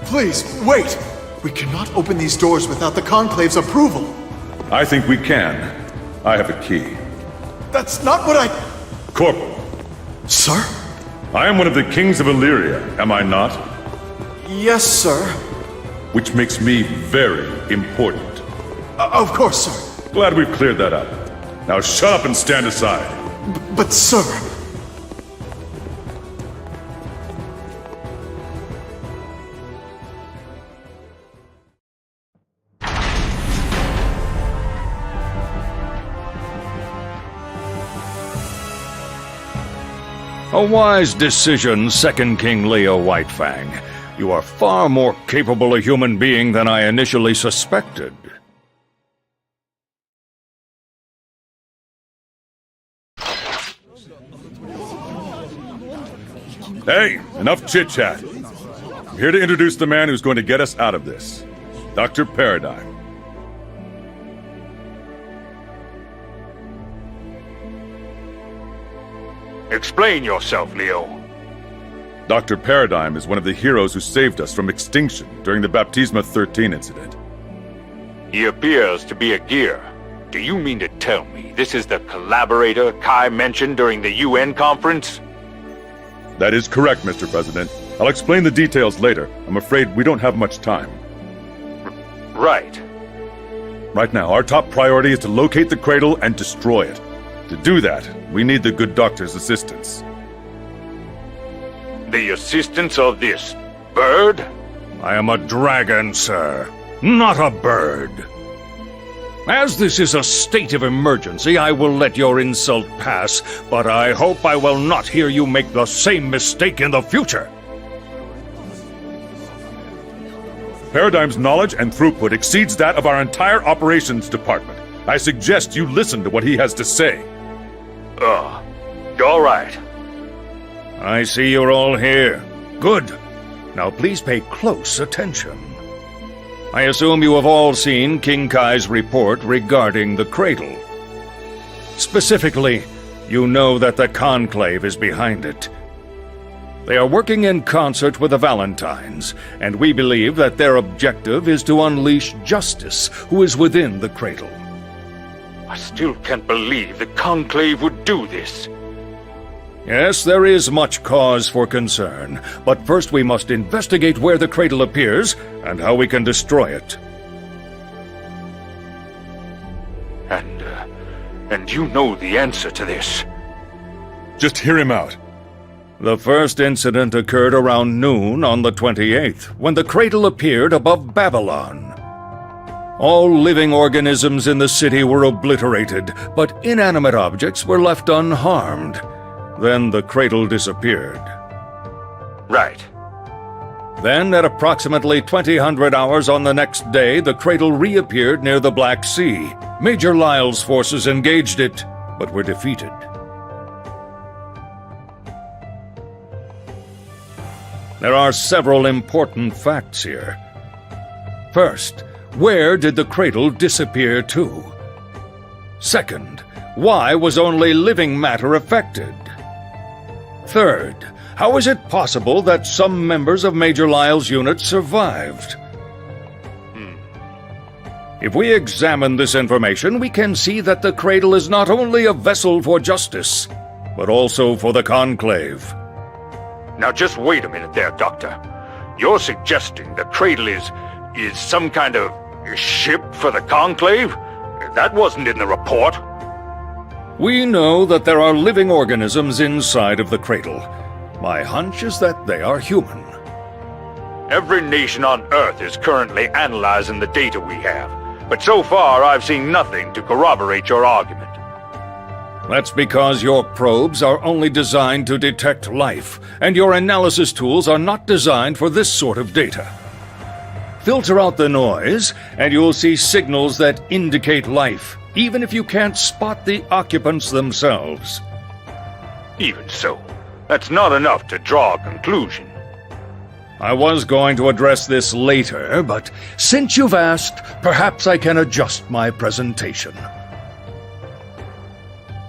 Please, wait! We cannot open these doors without the Conclave's approval. I think we can. I have a key. That's not what I... Corporal, Sir? I am one of the kings of Illyria, am I not? Yes, sir. Which makes me very important. Of course, sir. Glad we've cleared that up. Now shut up and stand aside. But, sir... A wise decision, Second King Leo Whitefang. You are far more capable a human being than I initially suspected. Hey, enough chit-chat. I'm here to introduce the man who's going to get us out of this. Dr. Paradigm. Explain yourself, Leo. Dr. Paradigm is one of the heroes who saved us from extinction during the Baptisma 13 incident. He appears to be a gear. Do you mean to tell me this is the collaborator Kai mentioned during the UN conference? That is correct, Mr. President. I'll explain the details later. I'm afraid we don't have much time. Right. Right now, our top priority is to locate the cradle and destroy it. To do that, we need the good doctor's assistance. The assistance of this bird? I am a dragon, sir, not a bird. As this is a state of emergency, I will let your insult pass, but I hope I will not hear you make the same mistake in the future. Paradigm's knowledge and throughput exceeds that of our entire operations department. I suggest you listen to what he has to say. All right. I see you're all here. Good. Now please pay close attention. I assume you have all seen King Kai's report regarding the cradle. Specifically, you know that the Conclave is behind it. They are working in concert with the Valentines, and we believe that their objective is to unleash Justice, who is within the cradle. I still can't believe the Conclave would do this. Yes, there is much cause for concern, but first we must investigate where the cradle appears and how we can destroy it. And you know the answer to this. Just hear him out. The first incident occurred around noon on the 28th, when the cradle appeared above Babylon. All living organisms in the city were obliterated, but inanimate objects were left unharmed. Then the cradle disappeared. Right. Then, at approximately 2000 hours on the next day, the cradle reappeared near the Black Sea. Major Lyle's forces engaged it, but were defeated. There are several important facts here. First, where did the cradle disappear to? Second, why was only living matter affected? Third, how is it possible that some members of Major Lyle's unit survived? If we examine this information, we can see that the cradle is not only a vessel for justice, but also for the Conclave. Now just wait a minute there, Doctor. You're suggesting the cradle is some kind of ship for the Conclave? That wasn't in the report. We know that there are living organisms inside of the cradle. My hunch is that they are human. Every nation on Earth is currently analyzing the data we have, but so far I've seen nothing to corroborate your argument. That's because your probes are only designed to detect life, and your analysis tools are not designed for this sort of data. Filter out the noise, and you'll see signals that indicate life, even if you can't spot the occupants themselves. Even so, that's not enough to draw a conclusion. I was going to address this later, but since you've asked, perhaps I can adjust my presentation.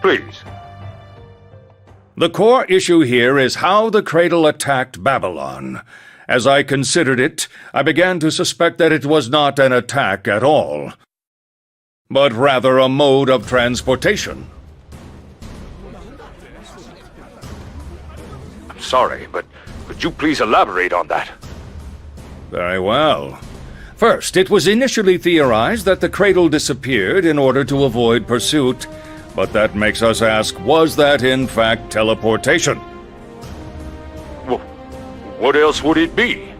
Please. The core issue here is how the cradle attacked Babylon. As I considered it, I began to suspect that it was not an attack at all, but rather a mode of transportation. I'm sorry, but could you please elaborate on that? Very well. First, it was initially theorized that the cradle disappeared in order to avoid pursuit, but that makes us ask, was that in fact teleportation? What else would it be?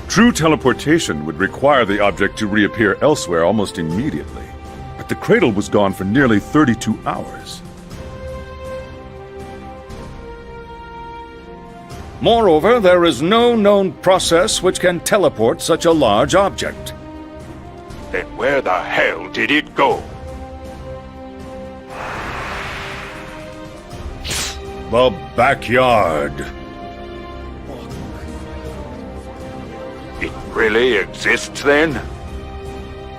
True teleportation would require the object to reappear elsewhere almost immediately. But the cradle was gone for nearly 32 hours. Moreover, there is no known process which can teleport such a large object. Then where the hell did it go? The backyard. It really exists then?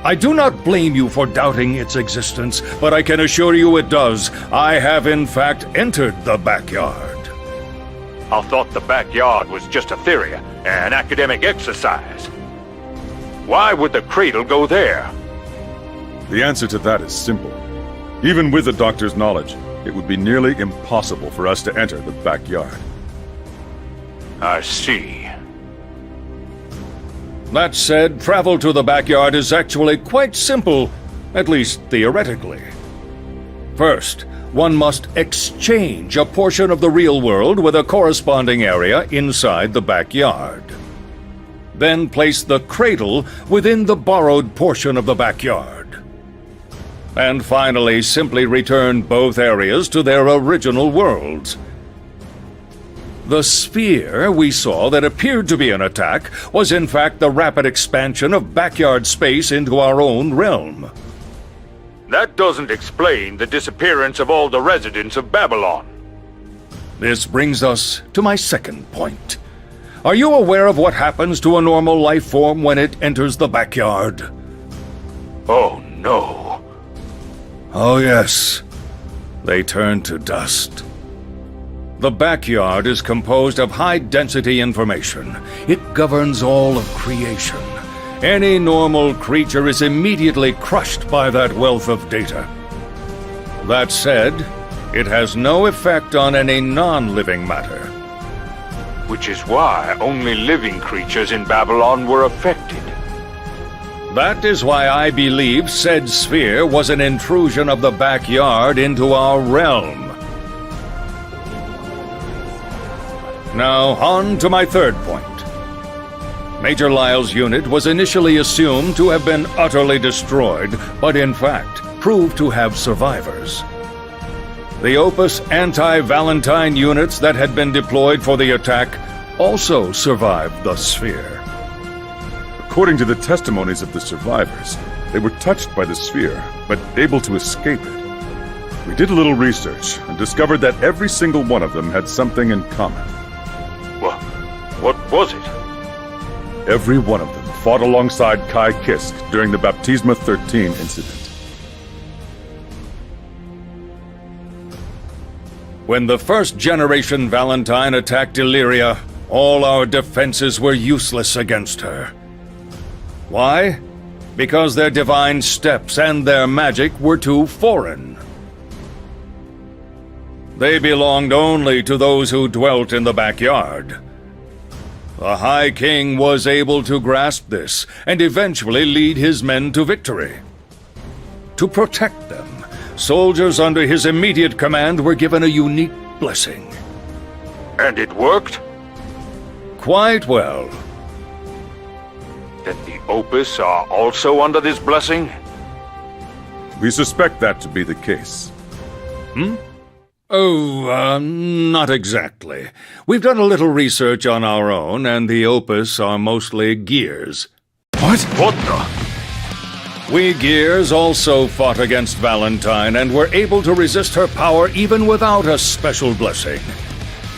I do not blame you for doubting its existence, but I can assure you it does. I have in fact entered the backyard. I thought the backyard was just a theory, an academic exercise. Why would the cradle go there? The answer to that is simple. Even with the doctor's knowledge, it would be nearly impossible for us to enter the backyard. I see. That said, travel to the backyard is actually quite simple, at least theoretically. First, one must exchange a portion of the real world with a corresponding area inside the backyard. Then place the cradle within the borrowed portion of the backyard. And finally, simply return both areas to their original worlds. The sphere we saw that appeared to be an attack was in fact the rapid expansion of backyard space into our own realm. That doesn't explain the disappearance of all the residents of Babylon. This brings us to my second point. Are you aware of what happens to a normal life form when it enters the backyard? Oh no. Oh yes. They turn to dust. The backyard is composed of high-density information. It governs all of creation. Any normal creature is immediately crushed by that wealth of data. That said, it has no effect on any non-living matter. Which is why only living creatures in Babylon were affected. That is why I believe said sphere was an intrusion of the backyard into our realm. Now, on to my third point. Major Lyle's unit was initially assumed to have been utterly destroyed, but in fact proved to have survivors. The Opus anti-Valentine units that had been deployed for the attack also survived the sphere. According to the testimonies of the survivors, they were touched by the sphere, but able to escape it. We did a little research and discovered that every single one of them had something in common. What was it? Every one of them fought alongside Kai Kisk during the Baptisma 13 incident. When the first-generation Valentine attacked Illyria, all our defenses were useless against her. Why? Because their divine steps and their magic were too foreign. They belonged only to those who dwelt in the backyard. The High King was able to grasp this and eventually lead his men to victory. To protect them, soldiers under his immediate command were given a unique blessing. And it worked? Quite well. Then the Opus are also under this blessing? We suspect that to be the case. Oh, not exactly. We've done a little research on our own, and the Opus are mostly Gears. What the? We Gears also fought against Valentine and were able to resist her power even without a special blessing.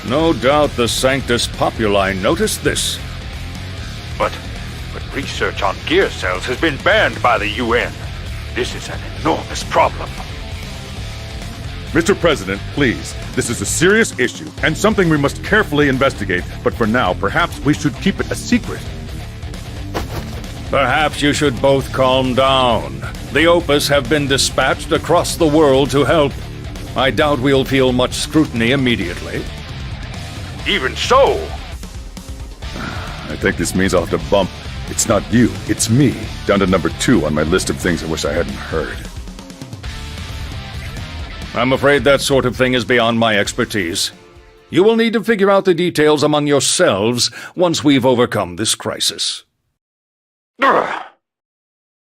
No doubt the Sanctus Populi noticed this. But research on gear cells has been banned by the UN. This is an enormous problem. Mr. President, please. This is a serious issue and something we must carefully investigate. But for now, perhaps we should keep it a secret. Perhaps you should both calm down. The Opus have been dispatched across the world to help. I doubt we'll feel much scrutiny immediately. Even so, I think this means I'll have to bump "It's not you, it's me" down to number 2 on my list of things I wish I hadn't heard. I'm afraid that sort of thing is beyond my expertise. You will need to figure out the details among yourselves once we've overcome this crisis.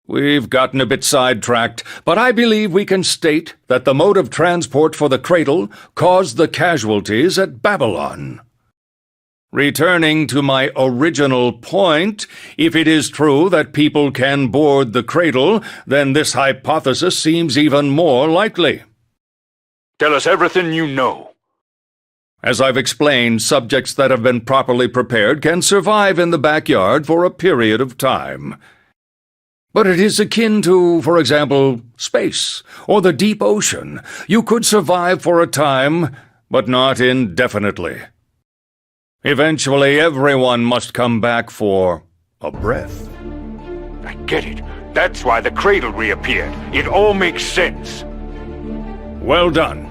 We've gotten a bit sidetracked, but I believe we can state that the mode of transport for the cradle caused the casualties at Babylon. Returning to my original point, if it is true that people can board the cradle, then this hypothesis seems even more likely. Tell us everything you know. As I've explained, subjects that have been properly prepared can survive in the backyard for a period of time. But it is akin to, for example, space or the deep ocean. You could survive for a time, but not indefinitely. Eventually, everyone must come back for a breath. I get it. That's why the cradle reappeared. It all makes sense. Well done.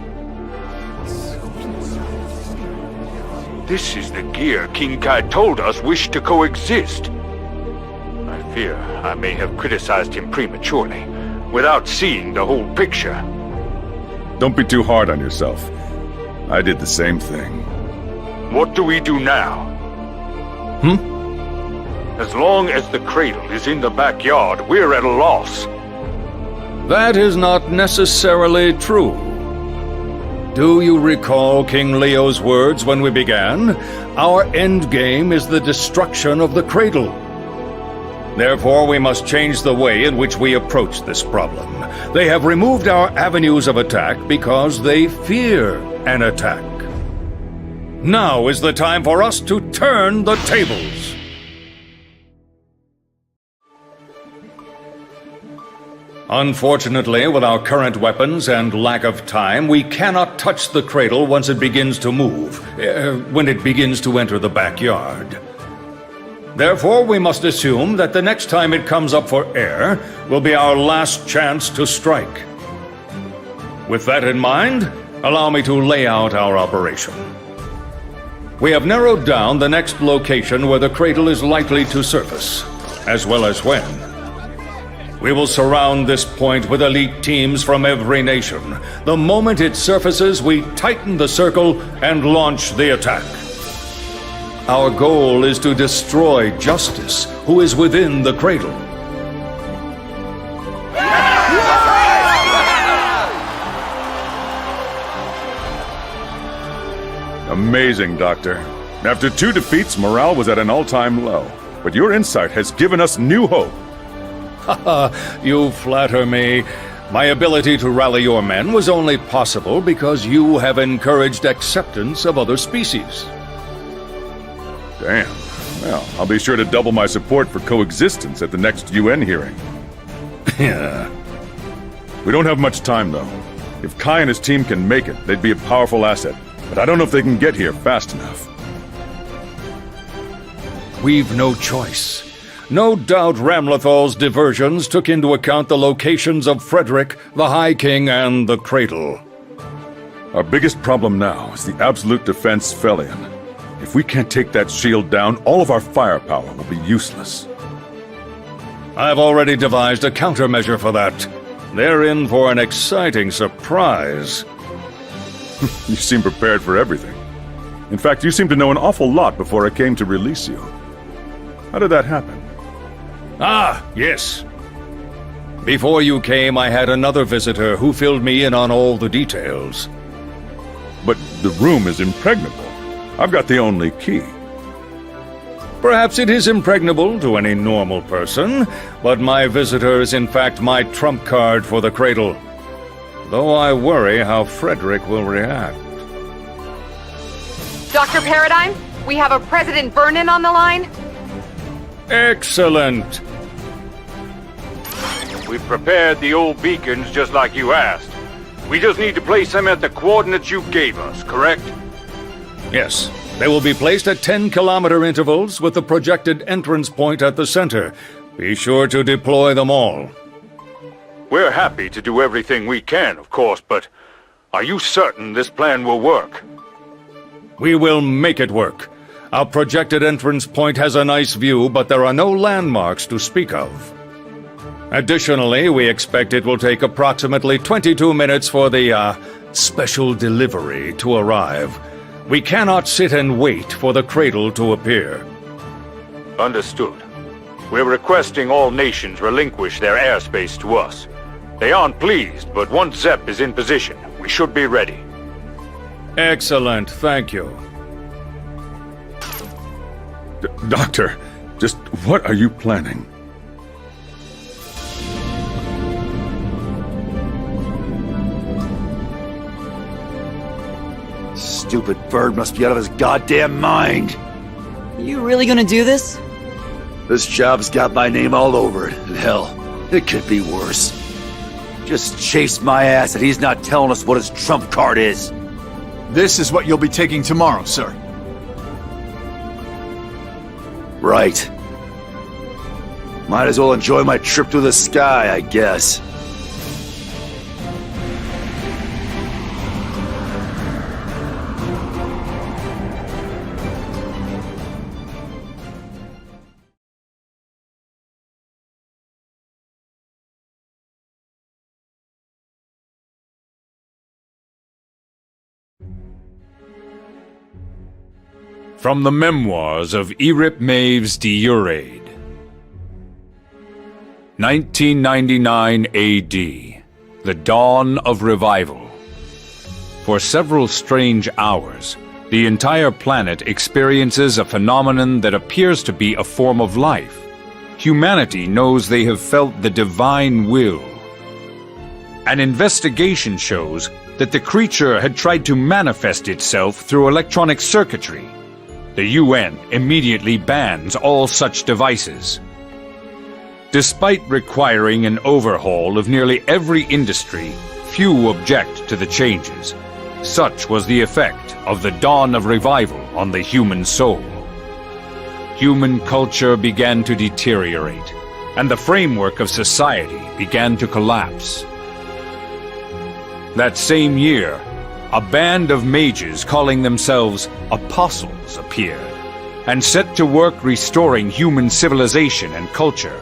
This is the gear King Kai told us wished to coexist. I fear I may have criticized him prematurely, without seeing the whole picture. Don't be too hard on yourself. I did the same thing. What do we do now? As long as the cradle is in the backyard, we're at a loss. That is not necessarily true. Do you recall King Leo's words when we began? Our end game is the destruction of the cradle. Therefore, we must change the way in which we approach this problem. They have removed our avenues of attack because they fear an attack. Now is the time for us to turn the tables. Unfortunately, with our current weapons and lack of time, we cannot touch the cradle once it begins to move, when it begins to enter the backyard. Therefore, we must assume that the next time it comes up for air will be our last chance to strike. With that in mind, allow me to lay out our operation. We have narrowed down the next location where the cradle is likely to surface, as well as when. We will surround this point with elite teams from every nation. The moment it surfaces, we tighten the circle and launch the attack. Our goal is to destroy Justice, who is within the cradle. Amazing, Doctor. After 2 defeats, morale was at an all-time low. But your insight has given us new hope. You flatter me. My ability to rally your men was only possible because you have encouraged acceptance of other species. Damn. Well, I'll be sure to double my support for coexistence at the next UN hearing. Yeah. We don't have much time, though. If Kai and his team can make it, they'd be a powerful asset. But I don't know if they can get here fast enough. We've no choice. No doubt Ramlethal's diversions took into account the locations of Frederick, the High King, and the Cradle. Our biggest problem now is the absolute defense Felion. If we can't take that shield down, all of our firepower will be useless. I've already devised a countermeasure for that. They're in for an exciting surprise. You seem prepared for everything. In fact, you seem to know an awful lot before I came to release you. How did that happen? Ah, yes. Before you came, I had another visitor who filled me in on all the details. But the room is impregnable. I've got the only key. Perhaps it is impregnable to any normal person, but my visitor is in fact my trump card for the cradle. Though I worry how Frederick will react. Dr. Paradigm, we have a President Vernon on the line. Excellent. We've prepared the old beacons just like you asked. We just need to place them at the coordinates you gave us, correct? Yes, they will be placed at 10-kilometer intervals with the projected entrance point at the center. Be sure to deploy them all. We're happy to do everything we can, of course, but are you certain this plan will work? We will make it work. Our projected entrance point has a nice view, but there are no landmarks to speak of. Additionally, we expect it will take approximately 22 minutes for the, special delivery to arrive. We cannot sit and wait for the cradle to appear. Understood. We're requesting all nations relinquish their airspace to us. They aren't pleased, but once Zep is in position, we should be ready. Excellent, thank you. Doctor, just what are you planning? Stupid bird must be out of his goddamn mind. You really gonna do this? This job's got my name all over it, and hell, it could be worse. Just chase my ass and he's not telling us what his trump card is. This is what you'll be taking tomorrow, sir. Right. Might as well enjoy my trip through the sky, I guess. From the Memoirs of Erip Maves de Uraid. 1999 AD. The Dawn of Revival. For several strange hours, the entire planet experiences a phenomenon that appears to be a form of life. Humanity knows they have felt the divine will. An investigation shows that the creature had tried to manifest itself through electronic circuitry. The UN immediately bans all such devices. Despite requiring an overhaul of nearly every industry, few object to the changes. Such was the effect of the dawn of revival on the human soul. Human culture began to deteriorate, and the framework of society began to collapse. That same year, a band of mages calling themselves apostles appeared, and set to work restoring human civilization and culture.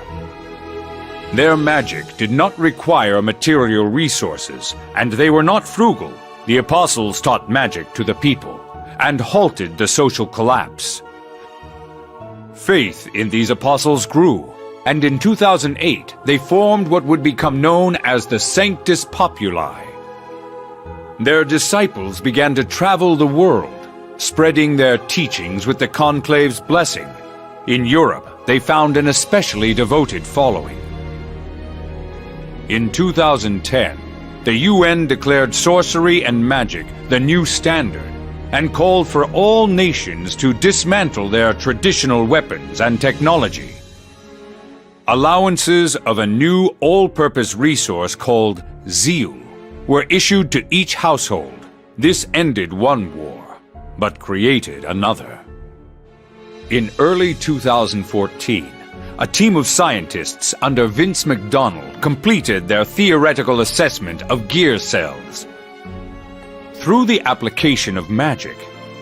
Their magic did not require material resources, and they were not frugal. The apostles taught magic to the people, and halted the social collapse. Faith in these apostles grew, and in 2008 they formed what would become known as the Sanctus Populi. Their disciples began to travel the world, spreading their teachings with the conclave's blessing. In Europe, they found an especially devoted following. In 2010, the UN declared sorcery and magic the new standard, and called for all nations to dismantle their traditional weapons and technology. Allowances of a new all-purpose resource called zeal were issued to each household. This ended one war, but created another. In early 2014, a team of scientists under Vince McDonald completed their theoretical assessment of gear cells. Through the application of magic,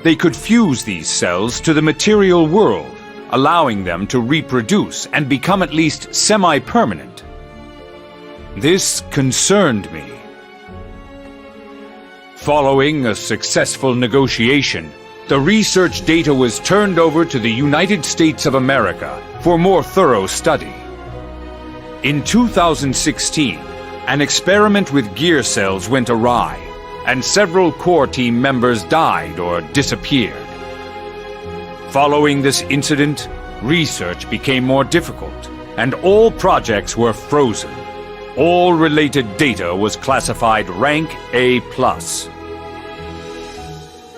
they could fuse these cells to the material world, allowing them to reproduce and become at least semi-permanent. This concerned me. Following a successful negotiation, the research data was turned over to the United States of America for more thorough study. In 2016, an experiment with gear cells went awry, and several core team members died or disappeared. Following this incident, research became more difficult, and all projects were frozen. All related data was classified rank A+.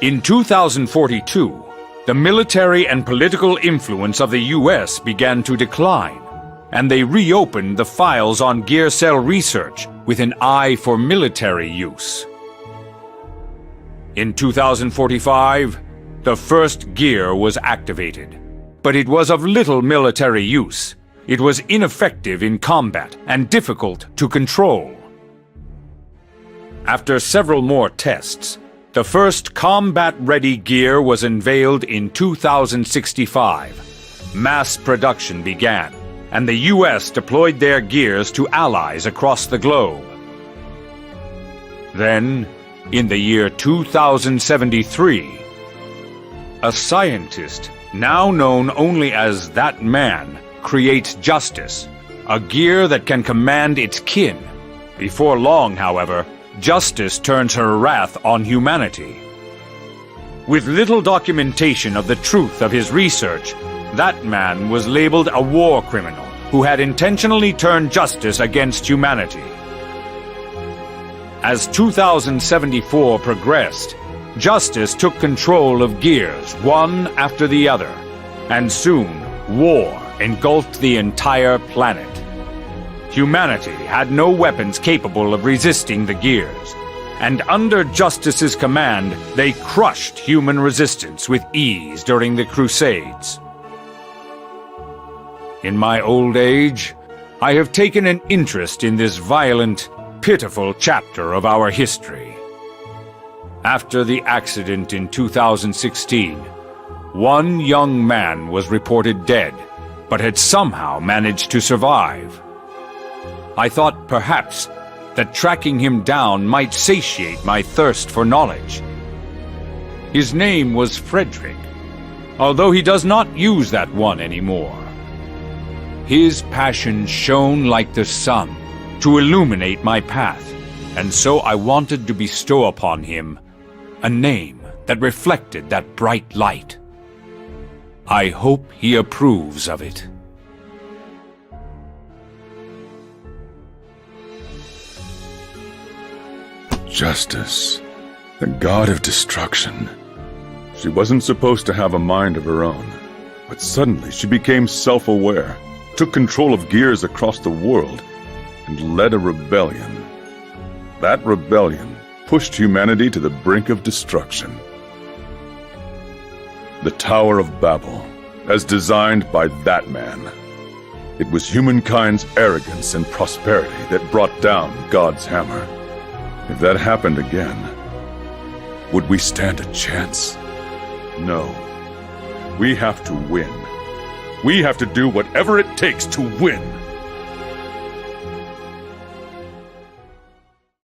In 2042, the military and political influence of the US began to decline. and they reopened the files on gear cell research with an eye for military use. In 2045, the first gear was activated, but it was of little military use. It was ineffective in combat and difficult to control. After several more tests, the first combat-ready gear was unveiled in 2065. Mass production began, and the US deployed their gears to allies across the globe. Then, in the year 2073, a scientist, now known only as That Man, creates Justice, a gear that can command its kin. Before long, however, Justice turns her wrath on humanity. With little documentation of the truth of his research, That Man was labeled a war criminal who had intentionally turned Justice against humanity. As 2074 progressed, Justice took control of gears one after the other, and soon war engulfed the entire planet. Humanity had no weapons capable of resisting the gears, and under Justice's command, they crushed human resistance with ease during the Crusades. In my old age, I have taken an interest in this violent, pitiful chapter of our history. After the accident in 2016, one young man was reported dead, but had somehow managed to survive. I thought perhaps that tracking him down might satiate my thirst for knowledge. His name was Frederick, although he does not use that one anymore. His passion shone like the sun to illuminate my path, and so I wanted to bestow upon him a name that reflected that bright light. I hope he approves of it. Justice, the god of destruction. She wasn't supposed to have a mind of her own, but suddenly she became self-aware, took control of gears across the world, and led a rebellion. That rebellion pushed humanity to the brink of destruction. The Tower of Babel, as designed by That Man. It was humankind's arrogance and prosperity that brought down God's hammer. If that happened again, would we stand a chance? No. We have to win. We have to do whatever it takes to win.